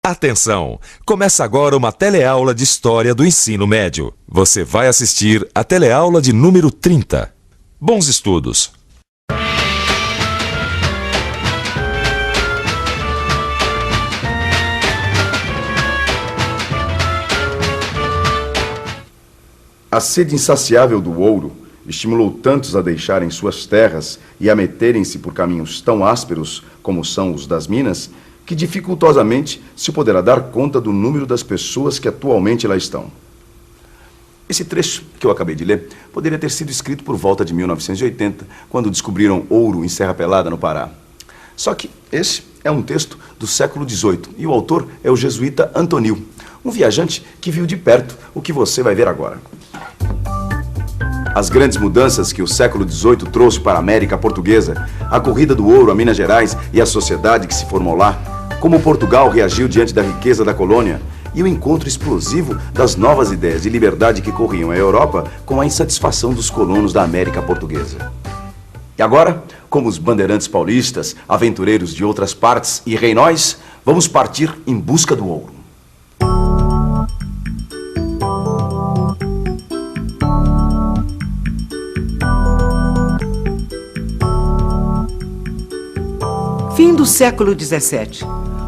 Atenção! Começa agora uma teleaula de História do Ensino Médio. Você vai assistir a teleaula de número 30. Bons estudos! A sede insaciável do ouro estimulou tantos a deixarem suas terras e a meterem-se por caminhos tão ásperos como são os das minas, que dificultosamente se poderá dar conta do número das pessoas que atualmente lá estão. Esse trecho que eu acabei de ler poderia ter sido escrito por volta de 1980, quando descobriram ouro em Serra Pelada, no Pará. Só que esse é um texto do século XVIII e o autor é o jesuíta Antonil, um viajante que viu de perto o que você vai ver agora. As grandes mudanças que o século XVIII trouxe para a América Portuguesa, a corrida do ouro a Minas Gerais e a sociedade que se formou lá, como Portugal reagiu diante da riqueza da colônia e o encontro explosivo das novas ideias de liberdade que corriam a Europa com a insatisfação dos colonos da América Portuguesa. E agora, como os bandeirantes paulistas, aventureiros de outras partes e rei nós, vamos partir em busca do ouro. Fim do século XVII.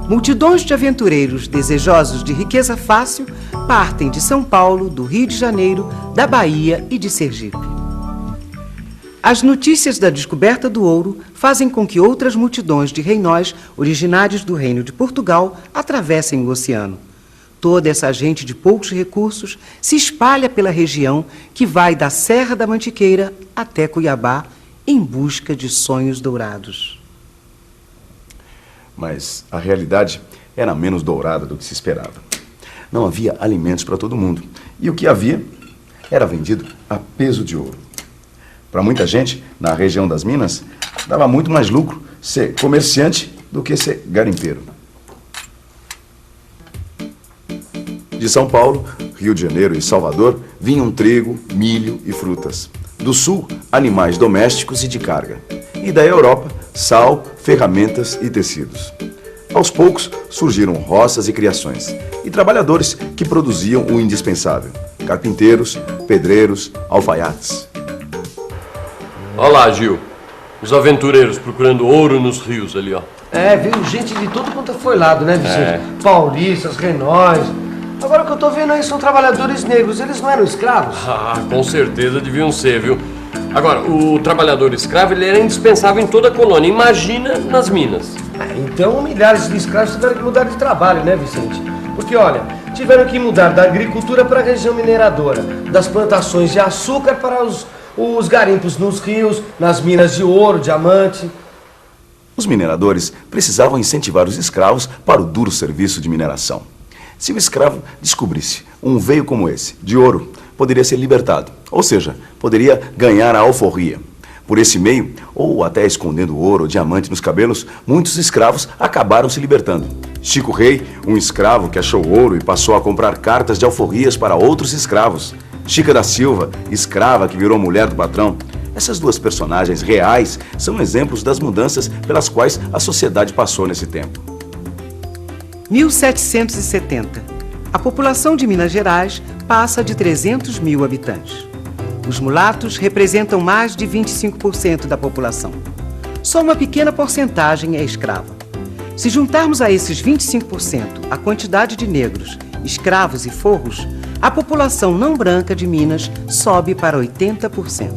Multidões de aventureiros desejosos de riqueza fácil partem de São Paulo, do Rio de Janeiro, da Bahia e de Sergipe. As notícias da descoberta do ouro fazem com que outras multidões de reinóis originários do Reino de Portugal atravessem o oceano. Toda essa gente de poucos recursos se espalha pela região que vai da Serra da Mantiqueira até Cuiabá em busca de sonhos dourados. Mas a realidade era menos dourada do que se esperava. Não havia alimentos para todo mundo. E o que havia era vendido a peso de ouro. Para muita gente, na região das Minas, dava muito mais lucro ser comerciante do que ser garimpeiro. De São Paulo, Rio de Janeiro e Salvador vinham trigo, milho e frutas. Do sul, animais domésticos e de carga. E da Europa, sal, ferramentas e tecidos. Aos poucos, surgiram roças e criações, e trabalhadores que produziam o indispensável: carpinteiros, pedreiros, alfaiates. Olá, Gil. Os aventureiros procurando ouro nos rios ali, ó. Veio gente de todo quanto foi lado, né, Vicente? Paulistas, renóis. Agora o que eu tô vendo aí são trabalhadores negros. Eles não eram escravos? Ah, com certeza deviam ser, viu? Agora, o trabalhador escravo, ele era indispensável em toda a colônia. Imagina nas minas. Então milhares de escravos tiveram que mudar de trabalho, né, Vicente? Porque, olha, tiveram que mudar da agricultura para a região mineradora, das plantações de açúcar para os garimpos nos rios, nas minas de ouro, diamante. Os mineradores precisavam incentivar os escravos para o duro serviço de mineração. Se o escravo descobrisse um veio como esse, de ouro, poderia ser libertado, ou seja, poderia ganhar a alforria. Por esse meio, ou até escondendo ouro ou diamante nos cabelos, muitos escravos acabaram se libertando. Chico Rei, um escravo que achou ouro e passou a comprar cartas de alforrias para outros escravos. Chica da Silva, escrava que virou mulher do patrão. Essas duas personagens reais são exemplos das mudanças pelas quais a sociedade passou nesse tempo. 1770. A população de Minas Gerais passa de 300 mil habitantes. Os mulatos representam mais de 25% da população. Só uma pequena porcentagem é escrava. Se juntarmos a esses 25% a quantidade de negros, escravos e forros, a população não branca de Minas sobe para 80%.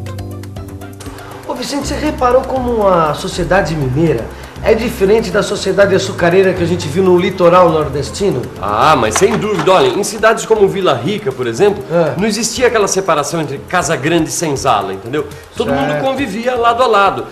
Ô Vicente, você reparou como a sociedade mineira é diferente da sociedade açucareira que a gente viu no litoral nordestino? Ah, mas sem dúvida. Olha, em cidades como Vila Rica, por exemplo, não existia aquela separação entre casa grande e senzala, entendeu? Todo mundo convivia lado a lado.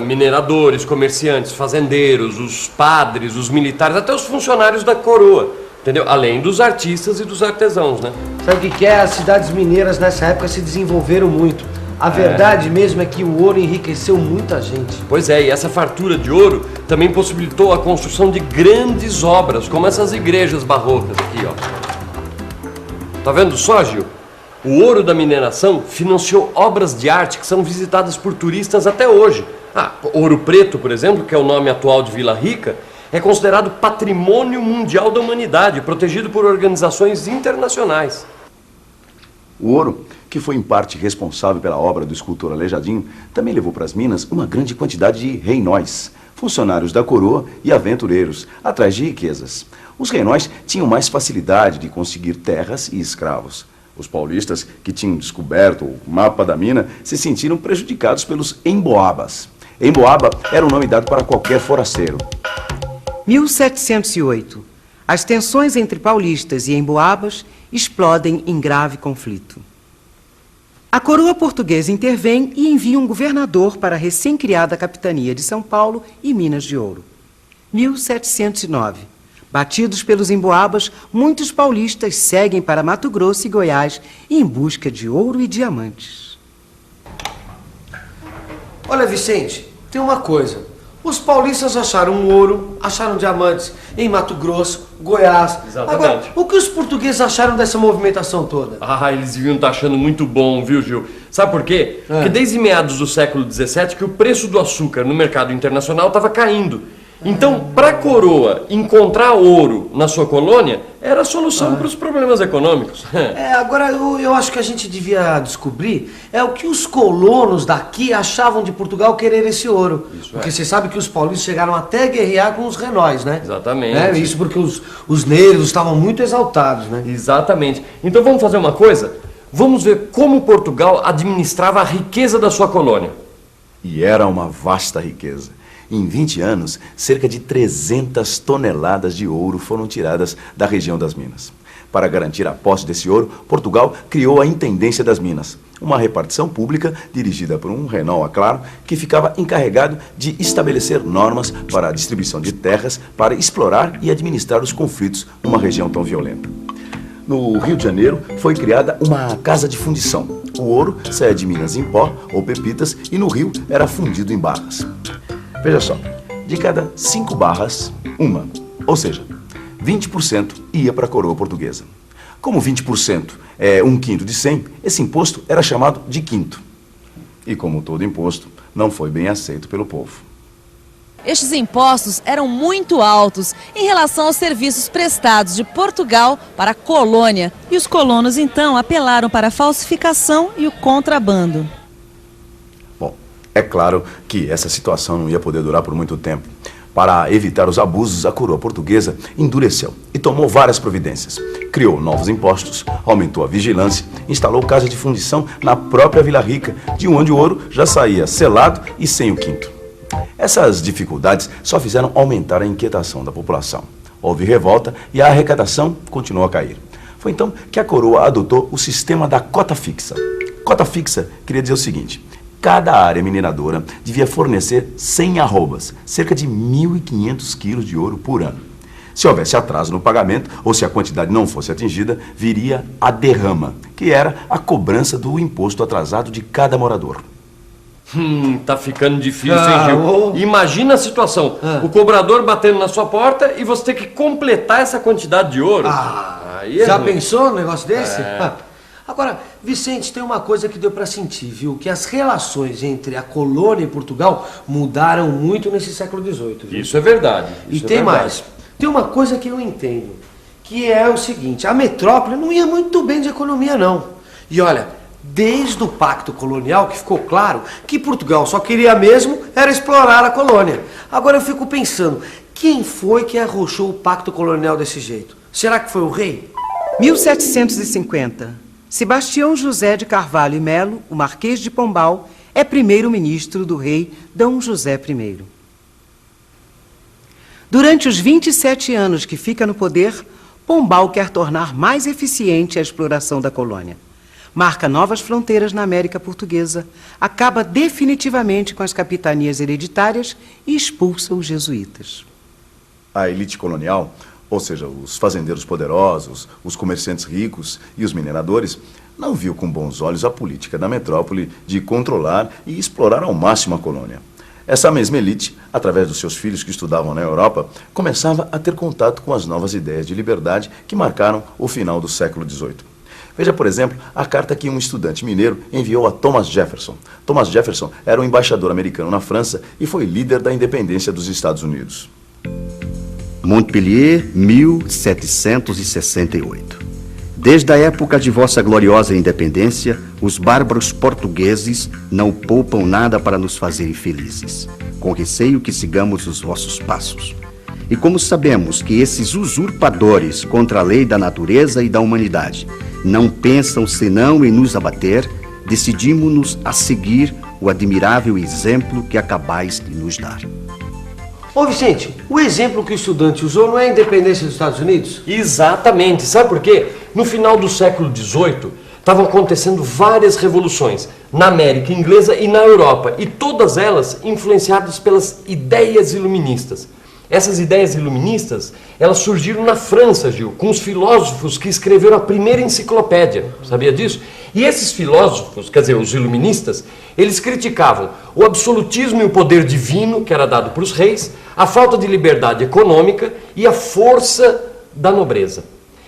Mineradores, comerciantes, fazendeiros, os padres, os militares, até os funcionários da coroa, entendeu? Além dos artistas e dos artesãos, né? Sabe o que é? As cidades mineiras nessa época se desenvolveram muito. A verdade mesmo é que o ouro enriqueceu muita gente. Pois é, e essa fartura de ouro também possibilitou a construção de grandes obras, como essas igrejas barrocas aqui, ó. Tá vendo só, Gil? O ouro da mineração financiou obras de arte que são visitadas por turistas até hoje. Ouro Preto, por exemplo, que é o nome atual de Vila Rica, É considerado patrimônio mundial da humanidade, protegido por organizações internacionais. O ouro, que foi em parte responsável pela obra do escultor Aleijadinho, também levou para as minas uma grande quantidade de reinóis, funcionários da coroa e aventureiros, atrás de riquezas. Os reinóis tinham mais facilidade de conseguir terras e escravos. Os paulistas, que tinham descoberto o mapa da mina, se sentiram prejudicados pelos emboabas. Emboaba era o nome dado para qualquer forasteiro. 1708. As tensões entre paulistas e emboabas explodem em grave conflito. A coroa portuguesa intervém e envia um governador para a recém-criada capitania de São Paulo e Minas de Ouro. 1709. Batidos pelos emboabas, muitos paulistas seguem para Mato Grosso e Goiás em busca de ouro e diamantes. Olha, Vicente, tem uma coisa. Os paulistas acharam ouro, acharam diamantes em Mato Grosso, Goiás. Exatamente. Agora, o que os portugueses acharam dessa movimentação toda? Ah, eles deviam estar achando muito bom, viu, Gil? Sabe por quê? Porque desde meados do século XVII que o preço do açúcar no mercado internacional estava caindo. Então, para a coroa encontrar ouro na sua colônia, era a solução para os problemas econômicos. Agora eu acho que a gente devia descobrir o que os colonos daqui achavam de Portugal querer esse ouro. Porque você sabe que os paulistas chegaram até a guerrear com os renóis, né? Exatamente. Isso porque os negros estavam muito exaltados, né? Exatamente. Então vamos fazer uma coisa? Vamos ver como Portugal administrava a riqueza da sua colônia. E era uma vasta riqueza. Em 20 anos, cerca de 300 toneladas de ouro foram tiradas da região das minas. Para garantir a posse desse ouro, Portugal criou a Intendência das Minas, uma repartição pública dirigida por um renão, claro, que ficava encarregado de estabelecer normas para a distribuição de terras para explorar e administrar os conflitos numa região tão violenta. No Rio de Janeiro foi criada uma casa de fundição. O ouro saía de minas em pó ou pepitas e no rio era fundido em barras. Veja só, de cada 5 barras, uma, ou seja, 20% ia para a coroa portuguesa. Como 20% é 1/5 de 100, esse imposto era chamado de quinto. E como todo imposto, não foi bem aceito pelo povo. Estes impostos eram muito altos em relação aos serviços prestados de Portugal para a colônia. E os colonos, então, apelaram para a falsificação e o contrabando. Bom, é claro que essa situação não ia poder durar por muito tempo. Para evitar os abusos, a coroa portuguesa endureceu e tomou várias providências. Criou novos impostos, aumentou a vigilância, instalou casa de fundição na própria Vila Rica, de onde o ouro já saía selado e sem o quinto. Essas dificuldades só fizeram aumentar a inquietação da população. Houve revolta e a arrecadação continuou a cair. Foi então que a coroa adotou o sistema da cota fixa. Cota fixa queria dizer o seguinte: cada área mineradora devia fornecer 100 arrobas, cerca de 1.500 quilos de ouro por ano. Se houvesse atraso no pagamento ou se a quantidade não fosse atingida, viria a derrama, que era a cobrança do imposto atrasado de cada morador. Tá ficando difícil, hein, Gil? Imagina a situação, o cobrador batendo na sua porta e você ter que completar essa quantidade de ouro. Aí Já pensou num negócio desse? Agora, Vicente, tem uma coisa que deu pra sentir, viu? Que as relações entre a colônia e Portugal mudaram muito nesse século XVIII, viu? Isso é verdade. E tem mais. Tem uma coisa que eu entendo, que é o seguinte: a metrópole não ia muito bem de economia, não. E olha, desde o Pacto Colonial que ficou claro que Portugal só queria mesmo era explorar a colônia. Agora eu fico pensando, quem foi que arrochou o Pacto Colonial desse jeito? Será que foi o rei? 1750. Sebastião José de Carvalho e Melo, o Marquês de Pombal, é primeiro-ministro do rei Dom José I. Durante os 27 anos que fica no poder, Pombal quer tornar mais eficiente a exploração da colônia. Marca novas fronteiras na América Portuguesa, acaba definitivamente com as capitanias hereditárias e expulsa os jesuítas. A elite colonial, ou seja, os fazendeiros poderosos, os comerciantes ricos e os mineradores, não viu com bons olhos a política da metrópole de controlar e explorar ao máximo a colônia. Essa mesma elite, através dos seus filhos que estudavam na Europa, começava a ter contato com as novas ideias de liberdade que marcaram o final do século XVIII. Veja, por exemplo, a carta que um estudante mineiro enviou a Thomas Jefferson. Thomas Jefferson era um embaixador americano na França e foi líder da independência dos Estados Unidos. Montpellier, 1768. Desde a época de vossa gloriosa independência, os bárbaros portugueses não poupam nada para nos fazerem felizes, com receio que sigamos os vossos passos. E como sabemos que esses usurpadores contra a lei da natureza e da humanidade não pensam senão em nos abater, decidimos-nos a seguir o admirável exemplo que acabais de nos dar. Ô Vicente, o exemplo que o estudante usou não é a independência dos Estados Unidos? Exatamente. Sabe por quê? No final do século XVIII, estavam acontecendo várias revoluções na América inglesa e na Europa, e todas elas influenciadas pelas ideias iluministas. Essas ideias iluministas, elas surgiram na França, Gil, com os filósofos que escreveram a primeira enciclopédia. Sabia disso? E esses filósofos, quer dizer, os iluministas, eles criticavam o absolutismo e o poder divino que era dado para os reis, a falta de liberdade econômica e a força da nobreza.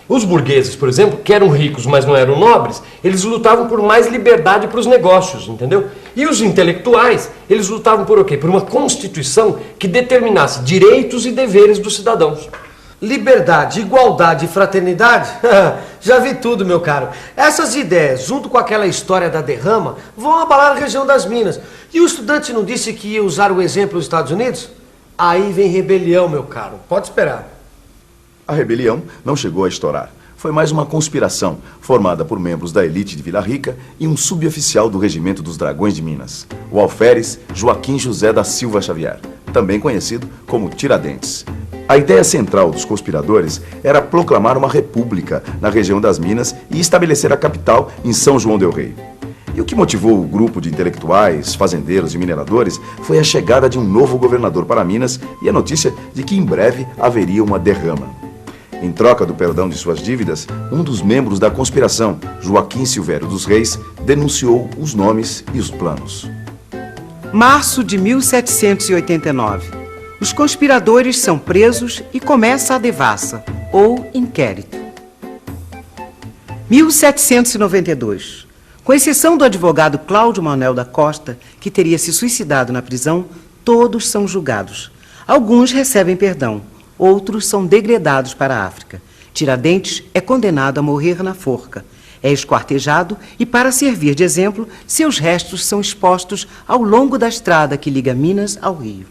Os burgueses, por exemplo, que eram ricos, mas não eram nobres, eles lutavam por mais liberdade para os negócios, entendeu? E os intelectuais, eles lutavam por o quê? Por uma constituição que determinasse direitos e deveres dos cidadãos. Liberdade, igualdade e fraternidade? Já vi tudo, meu caro. Essas ideias, junto com aquela história da derrama, vão abalar a região das Minas. E o estudante não disse que ia usar o exemplo dos Estados Unidos? Aí vem rebelião, meu caro. Pode esperar. A rebelião não chegou a estourar. Foi mais uma conspiração formada por membros da elite de Vila Rica e um suboficial do Regimento dos Dragões de Minas, o alferes Joaquim José da Silva Xavier, também conhecido como Tiradentes. A ideia central dos conspiradores era proclamar uma república na região das Minas e estabelecer a capital em São João del Rei. E o que motivou o grupo de intelectuais, fazendeiros e mineradores foi a chegada de um novo governador para Minas e a notícia de que em breve haveria uma derrama. Em troca do perdão de suas dívidas, um dos membros da conspiração, Joaquim Silvério dos Reis, denunciou os nomes e os planos. Março de 1789. Os conspiradores são presos e começa a devassa, ou inquérito. 1792. Com exceção do advogado Cláudio Manuel da Costa, que teria se suicidado na prisão, todos são julgados. Alguns recebem perdão. Outros são degredados para a África. Tiradentes é condenado a morrer na forca. É esquartejado e, para servir de exemplo, seus restos são expostos ao longo da estrada que liga Minas ao Rio.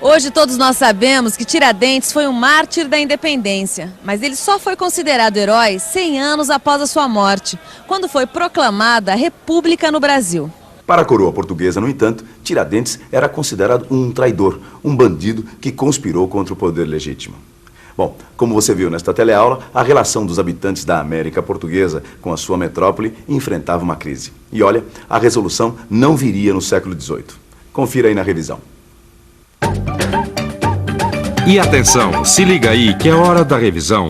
Hoje todos nós sabemos que Tiradentes foi um mártir da independência, mas ele só foi considerado herói 100 anos após a sua morte, quando foi proclamada a República no Brasil. Para a coroa portuguesa, no entanto, Tiradentes era considerado um traidor, um bandido que conspirou contra o poder legítimo. Bom, como você viu nesta teleaula, a relação dos habitantes da América Portuguesa com a sua metrópole enfrentava uma crise. E olha, a resolução não viria no século XVIII. Confira aí na revisão. E atenção, se liga aí que é hora da revisão.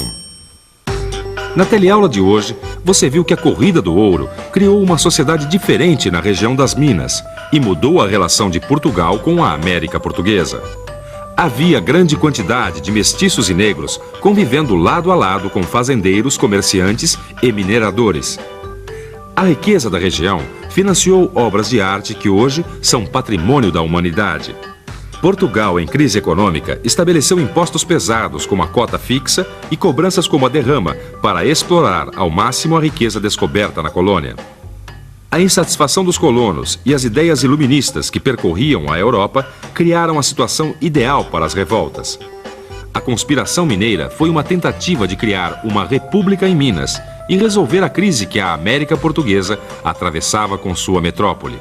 Na teleaula de hoje, você viu que a Corrida do Ouro criou uma sociedade diferente na região das Minas e mudou a relação de Portugal com a América Portuguesa. Havia grande quantidade de mestiços e negros convivendo lado a lado com fazendeiros, comerciantes e mineradores. A riqueza da região financiou obras de arte que hoje são patrimônio da humanidade. Portugal, em crise econômica, estabeleceu impostos pesados como a cota fixa e cobranças como a derrama para explorar ao máximo a riqueza descoberta na colônia. A insatisfação dos colonos e as ideias iluministas que percorriam a Europa criaram a situação ideal para as revoltas. A conspiração mineira foi uma tentativa de criar uma república em Minas e resolver a crise que a América Portuguesa atravessava com sua metrópole.